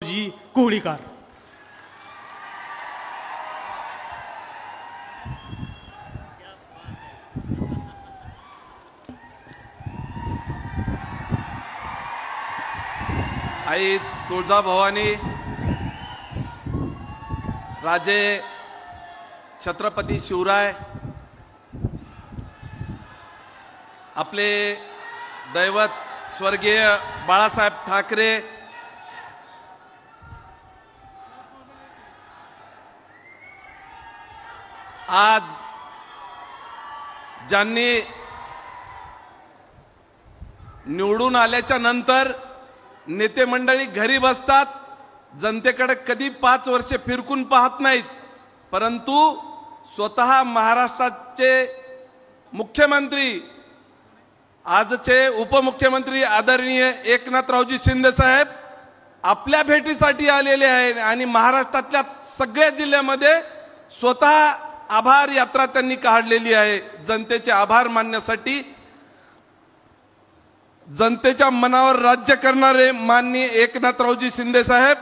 जी कोळीकार। आई तुळजाभवानी, राजे छत्रपती शिवराय, आपले दैवत स्वर्गीय बाळासाहेब ठाकरे, आज ज्यांनी निवडून आल्याच्या नंतर नेते मंडळी घरी बसतात, जनतेकडे कधी 5 वर्षे फिरकून पाहत नाहीत, परंतु स्वतः महाराष्ट्राचे मुख्यमंत्री, आजचे उपमुख्यमंत्री आदरणीय एकनाथरावजी शिंदे साहेब आपल्या भेटीसाठी आलेले आहेत आणि महाराष्ट्रातल्या सगळ्या जिल्ह्यामध्ये स्वतः आभार यात्रा त्यांनी काढलेली आहे। जनतेचे आभार मानण्यासाठी, जनतेच्या मनावर राज्य करणारे माननीय एकनाथरावजी शिंदे साहेब,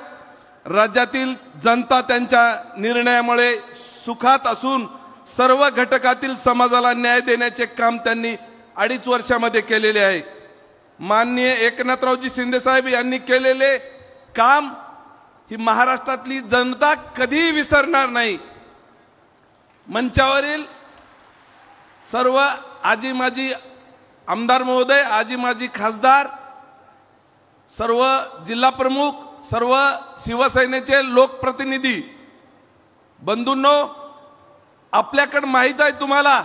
राज्यातील जनता त्यांच्या निर्णयामुळे सुखात असून सर्व घटकातील समाजाला न्याय देण्याचे काम त्यांनी 2.5 वर्षामध्ये केलेले आहे। माननीय एकनाथरावजी शिंदे साहेब यांनी केलेले काम ही महाराष्ट्रातली जनता कधी विसरणार नाही। मंचावरील सर्व आजी माजी आमदार महोदय, आजी माजी खासदार, सर्व जिल्हा प्रमुख, सर्व शिवसेनेचे लोकप्रतिनिधी बंधूंनो, आपल्याकडे माहित आहे तुम्हाला,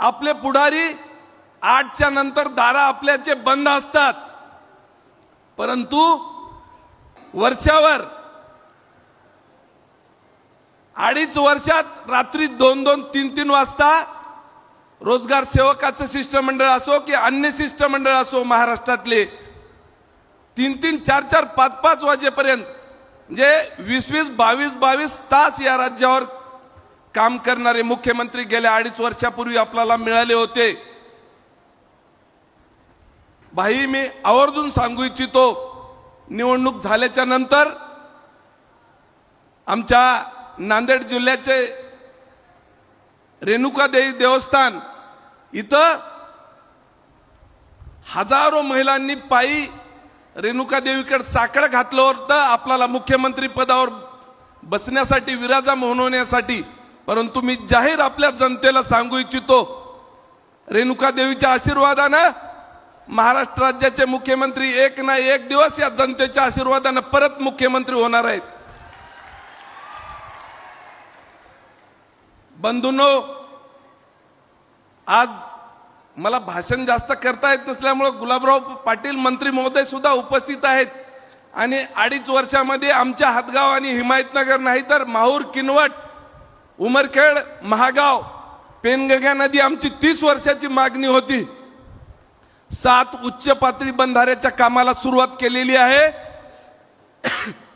आपले पुढारी 8च्या नंतर दारा आपल्याचे बंद असतात, परंतु वर्षावर 2.5 वर्षात रात्री 2-2, 3-3 वाजता रोजगार सेवकाचं शिष्टमंडळ असो की अन्य शिष्टमंडळ असो, महाराष्ट्रातले 3-3, 4-4, 5-5 वाजेपर्यंत जे 20-20, 22-22 तास या राज्यावर काम करणारे मुख्यमंत्री गेल्या 2.5 वर्षापूर्वी आपल्याला मिळाले होते। भाई, मी आवर्जून सांगू इच्छितो, निवडणूक झाल्याच्या नंतर आमच्या नांदेड जिल्ह्याचे रेणुकादेवी देवस्थान इथं हजारो महिलांनी पायी रेणुकादेवीकडे साकडं घातलं होतं आपल्याला मुख्यमंत्री पदावर बसण्यासाठी, विराजमान होण्यासाठी, परंतु मी जाहीर आपल्या जनतेला सांगू इच्छितो, रेणुकादेवीच्या आशीर्वादानं महाराष्ट्र राज्याचे मुख्यमंत्री एक ना एक दिवस या जनतेच्या आशीर्वादानं परत मुख्यमंत्री होणार आहेत। बंधूंनो, आज मला भाषण जास्त करता येत नसल्यामुळे गुलाबराव पाटील मंत्री महोदय सुद्धा उपस्थित आहेत आणि 2.5 वर्षामध्ये आमच्या हातगाव आणि हिमायतनगर नाही तर माहूर, किनवट, उमरखेड, महागाव, पेनगंगा नदी आमची 30 वर्षाची मागणी होती। 7 उच्च पातळी बंधाऱ्याच्या कामाला सुरुवात केलेली आहे।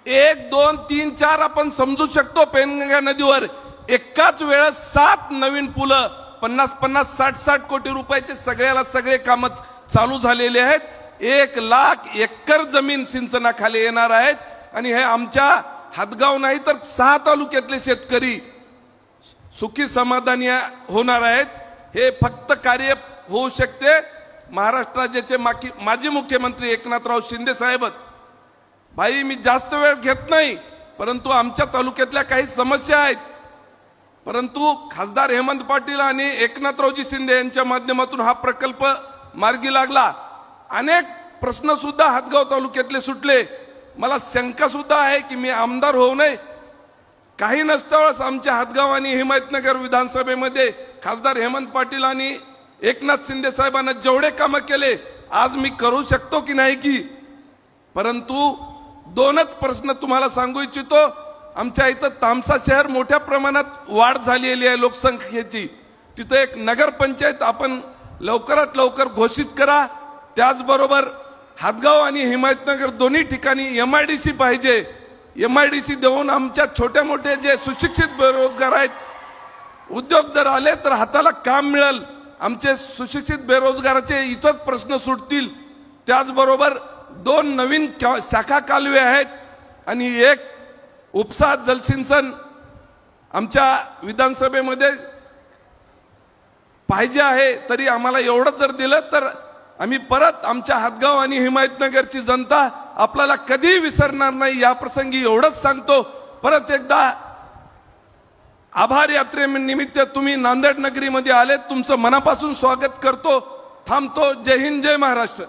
1, 2, 3, 4 आपण समजू शकतो, पेनगंगा नदीवर एकाच वेळेस 7 नवीन पुलं 50-50, 60-60 कोटी रुपयाचे सगळ्याला सगळे काम चालू झालेले आहेत। 1 लाख एकर जमीन सिंचनाखाली येणार आहेत आणि हे आमच्या हातगाव नाही तर 6 तालुक्यातले शेतकरी सुखी समाधानी होणार आहेत। हे फक्त कार्य होऊ शकते महाराष्ट्र राज्याचे माजी मुख्यमंत्री एकनाथराव शिंदे साहेबच। भाई, मी जास्त वेळ घेत नाही, परंतु आमच्या तालुक्यातल्या काही समस्या आहेत, परंतु खासदार हेमंत पाटील आणि एकनाथरावजी शिंदे यांच्या माध्यमातून हा प्रकल्प मार्गी लागला। अनेक प्रश्न सुद्धा हातगाव तालुक्यातले सुटले। मला शंका सुद्धा आहे की मी आमदार होऊ नये, काही नसताच आमच्या हातगाव आणि हिमायतनगर विधानसभेमध्ये खासदार हेमंत पाटील आणि एकनाथ शिंदे साहेबांना जेवढे कामं केले आज मी करू शकतो की नाही की, परंतु 2च प्रश्न तुम्हाला सांगू इच्छितो। आमच्या इथं तामसा शहर मोठ्या प्रमाणात वाढ झालेली आहे लोकसंख्येची, तिथं एक नगरपंचायत आपण लवकरात लवकर घोषित करा। त्याचबरोबर हातगाव आणि हिमायतनगर दोन्ही ठिकाणी MIDC पाहिजे। MIDC देऊन आमच्या छोटे मोठे जे सुशिक्षित बेरोजगार आहेत, उद्योग जर आले तर हाताला काम मिळेल, आमचे सुशिक्षित बेरोजगाराचे इथंच प्रश्न सुटतील। त्याचबरोबर 2 नवीन शाखा कालवे आहेत, आणि एक उपसा जलसिंचन आमच्या विधानसभेमध्ये पाहिजे आहे, तरी आम्हाला एवढं जर दिलं तर आम्ही परत आमच्या हातगाव आणि हिमायतनगरची जनता आपल्याला कधी विसरणार नाही. या प्रसंगी एवढंच सांगतो, परत एकदा आभार यात्रेनिमित्त तुम्ही नांदेड नगरीमध्ये आले, तुमचं मनापासून स्वागत करतो. थांबतो. जय हिंद, जय महाराष्ट्र.